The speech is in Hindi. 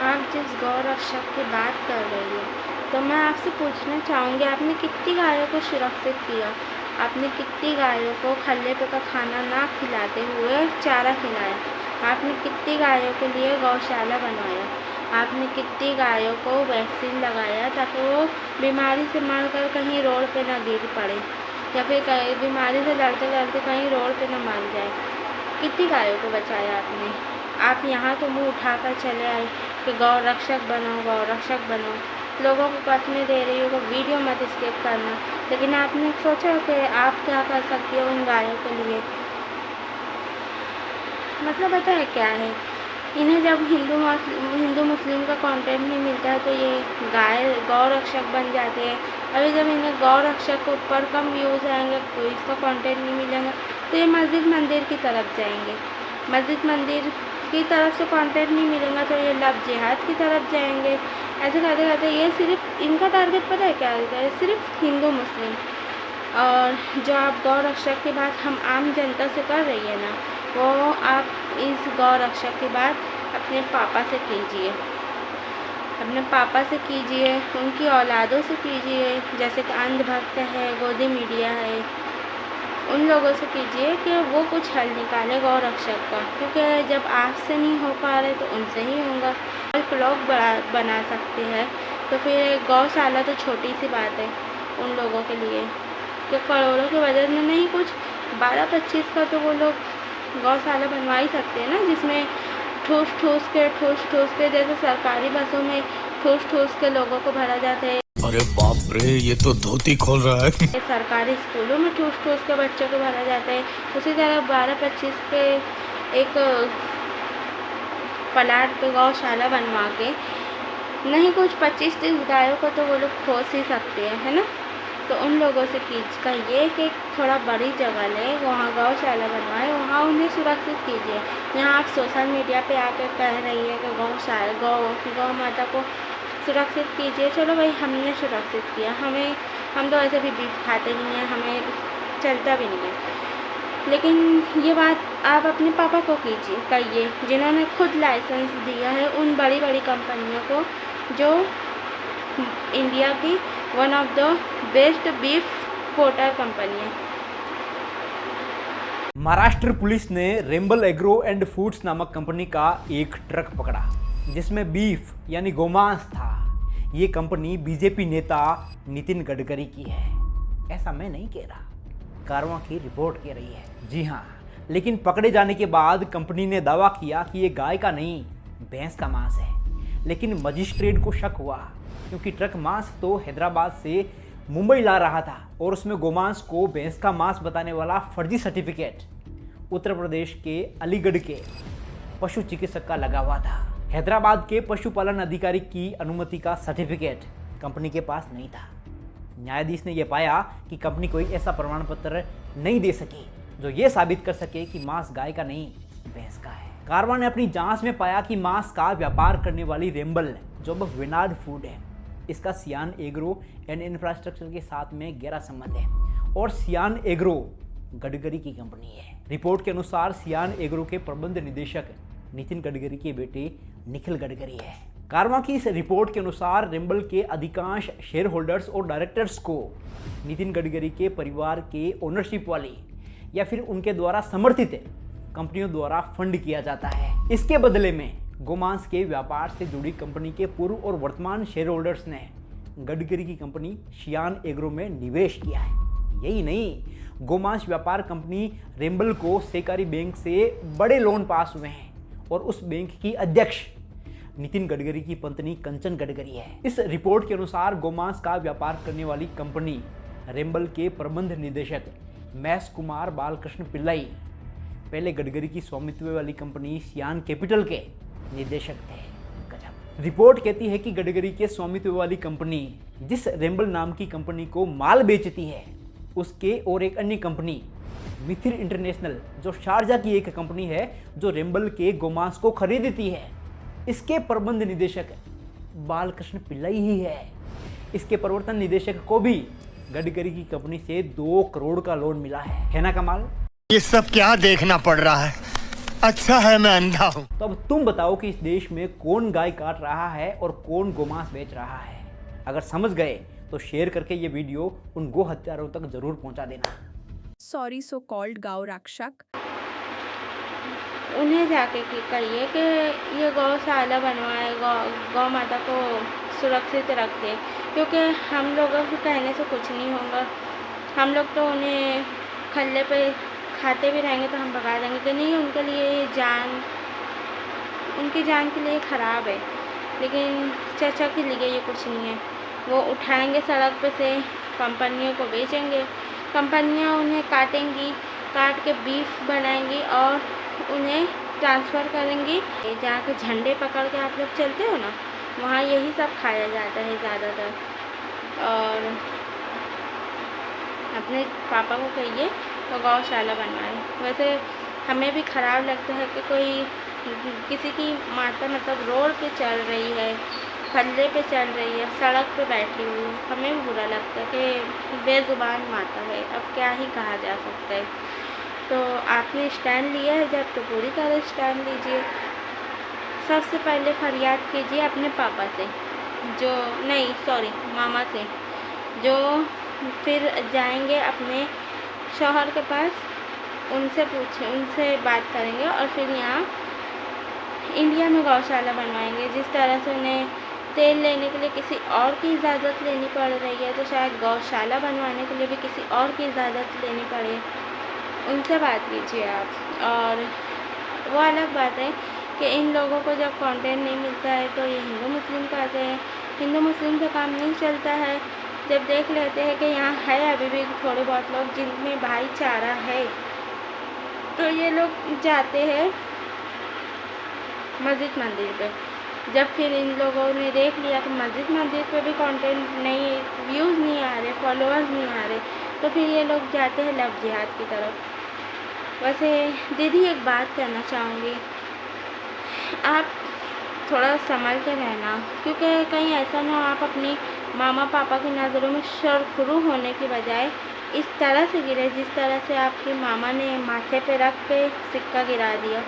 आप जिस गौ रक्षक की बात कर रही हैं, तो मैं आपसे पूछना चाहूँगी, आपने कितनी गायों को सुरक्षित किया? आपने कितनी गायों को खल्ले पे का खाना ना खिलाते हुए चारा खिलाया? आपने कितनी गायों के लिए गौशाला बनवाया? आपने कितनी गायों को वैक्सीन लगाया ताकि वो बीमारी से मर कर कहीं रोड पे ना गिर पड़े, या फिर कहीं बीमारी से लड़ते लड़ते कहीं रोड पे ना मर जाए? कितनी गायों को बचाया आपने? आप यहाँ तो मुँह उठाकर चले आए कि गौ रक्षक बनो, गौ रक्षक बनो। लोगों को कसमें दे रही हो कि वीडियो मत स्किप करना, लेकिन आपने सोचा कि आप क्या कर सकती हो उन गायों के लिए? मतलब पता है क्या है, इन्हें जब हिंदू मुस्लिम का कंटेंट नहीं मिलता है तो ये गौ रक्षक बन जाते हैं। अभी जब इन्हें गौ रक्षक के ऊपर कम व्यूज़ आएंगे, कोई इसका कंटेंट नहीं मिलेगा, तो ये मस्जिद मंदिर की तरफ जाएंगे। मस्जिद मंदिर की तरफ से कंटेंट नहीं मिलेगा तो ये लव जिहाद की तरफ जाएंगे। ऐसे करते करते ये सिर्फ इनका टारगेट पता है क्या होता है? सिर्फ हिंदू मुस्लिम। और जो आप गौ रक्षक की बात हम आम जनता से कर रही है ना, वो आप इस गौ रक्षक की बात अपने पापा से कीजिए, अपने पापा से कीजिए, उनकी औलादों से कीजिए, जैसे कि अंधभक्त है, गोदी मीडिया है, उन लोगों से कीजिए कि वो कुछ हल निकाले गौ रक्षक का। क्योंकि जब आपसे नहीं हो पा रहे तो उनसे ही होगा। ब्लॉग बना सकते हैं तो फिर गौशाला तो छोटी सी बात है उन लोगों के लिए, कि करोड़ों के बजट में नहीं, कुछ 12-25 का तो वो लोग गौशाला बनवा ही सकते हैं ना, जिसमें ठूस ठूस के जैसे सरकारी बसों में ठूस ठूस के लोगों को भरा जाता है। अरे बाप रे, ये तो धोती खोल रहा है। सरकारी स्कूलों में ठूस ठूस के बच्चों को भरा जाता है। उसी तरह 12-25 के एक प्लाट पे गौशाला बनवा के, नहीं कुछ 25-30 गायों को तो वो लोग खोस ही सकते हैं, है ना? तो उन लोगों से कहिए कि थोड़ा बड़ी जगह लें, वहाँ गौशाला बनवाएं, वहाँ उन्हें सुरक्षित कीजिए। यहाँ आप सोशल मीडिया पे आकर कह रही है कि गौ माता को सुरक्षित कीजिए। चलो भाई, हमने सुरक्षित किया, हम तो ऐसे भी बीफ खाते नहीं हैं, हमें चलता भी नहीं है। लेकिन ये बात आप अपने पापा को कहिए, जिन्होंने खुद लाइसेंस दिया है उन बड़ी बड़ी कंपनियों को, जो इंडिया की one of the best beef porter company है। महाराष्ट्र पुलिस ने रेम्बल एग्रो एंड फूड्स नामक कंपनी का एक ट्रक पकड़ा जिसमें बीफ यानी गोमांस था। ये कंपनी बीजेपी नेता नितिन गडकरी की है, ऐसा मैं नहीं कह रहा, कारवां की रिपोर्ट कह रही है। जी हाँ, लेकिन पकड़े जाने के बाद कंपनी ने दावा किया कि ये गाय का नहीं, भैंस का मांस है। लेकिन मजिस्ट्रेट को शक हुआ क्योंकि ट्रक मांस तो हैदराबाद से मुंबई ला रहा था और उसमें गोमांस को भैंस का मांस बताने वाला फर्जी सर्टिफिकेट उत्तर प्रदेश के अलीगढ़ के पशु चिकित्सक का लगा हुआ था। हैदराबाद के पशुपालन अधिकारी की अनुमति का सर्टिफिकेट कंपनी के पास नहीं था। न्यायाधीश ने यह पाया कि कंपनी कोई ऐसा प्रमाण पत्र नहीं दे सकी जो ये साबित कर सके कि मांस गाय का नहीं, भैंस का है। कारवां ने अपनी जांच में पाया कि मांस का व्यापार करने वाली रेम्बल, जो अब विनाड फूड है, इसका सियान एग्रो एंड इंफ्रास्ट्रक्चर के साथ में गहरा संबंध है और सियान एग्रो गडकरी की कंपनी है। रिपोर्ट के अनुसार सियान एग्रो के प्रबंध निदेशक नितिन गडकरी के बेटे निखिल गडकरी है। कारवां की इस रिपोर्ट के अनुसार रेम्बल के अधिकांश शेयर होल्डर्स और डायरेक्टर्स को नितिन गडकरी के परिवार के ओनरशिप वाली या फिर उनके द्वारा समर्थित कंपनियों द्वारा फंड किया जाता है। इसके बदले में गोमांस के व्यापार से जुड़ी कंपनी के पूर्व और वर्तमान शेयर होल्डर्स ने गडकरी की कंपनी सियान एग्रो में निवेश किया है। यही नहीं, गोमांस व्यापार कंपनी रेम्बल को सहकारी बैंक से बड़े लोन पास हुए हैं और उस बैंक की अध्यक्ष नितिन गडकरी की पत्नी कंचन गडकरी है। इस रिपोर्ट के अनुसार गोमांस का व्यापार करने वाली कंपनी रेम्बल के प्रबंध निदेशक महेश कुमार बालकृष्ण पिल्लाई पहले गडकरी की स्वामित्व वाली कंपनी सियान कैपिटल के निदेशक थे। गजब। रिपोर्ट कहती है कि गडकरी के स्वामित्व वाली कंपनी जिस रेम्बल नाम की कंपनी को माल बेचती है, उसके और एक अन्य कंपनी मिथिर इंटरनेशनल, जो शारजा की एक कंपनी है जो रेम्बल के गोमांस को खरीदती है, इसके प्रबंध निदेशक बालकृष्ण पिल्लाई ही है। इसके प्रवर्तन निदेशक को भी गडकरी की कंपनी से 2 करोड़ का लोन मिला है ना कमाल? ये सब क्या देखना पड़ रहा है? अच्छा है मैं अंधा हूँ। तो अब तुम बताओ कि इस देश में कौन गाय काट रहा है और कौन गोमांस बेच रहा है। अगर समझ गए तो शेयर करके ये वीडियो उन गो हत्यारों तक जरूर पहुंचा देना। सॉरी सो कॉल्ड गांव रक्षक। उन्हें जाके कहिए कि ये गौशाला बनवाए, गौ माता को सुरक्षित रखे, क्योंकि हम लोगों के कहने से कुछ नहीं होगा। हम लोग तो उन्हें खल्ले पे खाते भी रहेंगे तो हम भगा देंगे कि नहीं, उनके लिए ये उनकी जान के लिए ख़राब है, लेकिन चाचा के लिए ये कुछ नहीं है। वो उठाएंगे सड़क पे से, कंपनियों को बेचेंगे, कंपनियां उन्हें काटेंगी, काट के बीफ बनाएंगी और उन्हें ट्रांसफ़र करेंगी। जहाँ के झंडे पकड़ के आप लोग चलते हो ना, वहाँ यही सब खाया जाता है ज़्यादातर। और अपने पापा को कहिए तो गौशाला बनवाए। वैसे हमें भी ख़राब लगता है कि कोई किसी की माता मतलब रोड पे चल रही है, खल्ले पे चल रही है, सड़क पे बैठी हुई है, हमें भी बुरा लगता है कि बेज़ुबान माता है। अब क्या ही कहा जा सकता है। तो आपने स्टैंड लिया है जब, तो पूरी तरह स्टैंड लीजिए। सबसे पहले फरियाद कीजिए अपने पापा से, जो नहीं सॉरी मामा से, जो फिर जाएंगे अपने शौहर के पास, उनसे पूछे, उनसे बात करेंगे और फिर यहाँ इंडिया में गौशाला बनवाएंगे। जिस तरह से उन्हें तेल लेने के लिए किसी और की इजाज़त लेनी पड़ रही है, तो शायद गौशाला बनवाने के लिए भी किसी और की इजाज़त लेनी पड़े। उनसे बात कीजिए आप। और वो अलग बात है कि इन लोगों को जब कंटेंट नहीं मिलता है तो ये हिंदू मुस्लिम कहते हैं। हिंदू मुस्लिम का काम नहीं चलता है। जब देख लेते हैं कि यहाँ है अभी भी थोड़े बहुत लोग जिनमें भाईचारा है, तो ये लोग जाते हैं मस्जिद मंदिर पे। जब फिर इन लोगों ने देख लिया कि मस्जिद मंदिर पे भी कंटेंट नहीं, व्यूज़ नहीं आ रहे, फॉलोअर्स नहीं आ रहे, तो फिर ये लोग जाते हैं लव जिहाद की तरफ। वैसे दीदी एक बात कहना चाहूँगी, आप थोड़ा संभल के रहना, क्योंकि कहीं ऐसा ना हो आप अपनी मामा पापा की नज़रों में शर्मखुरू होने की बजाय इस तरह से गिरे जिस तरह से आपकी मामा ने माथे पे रख के सिक्का गिरा दिया।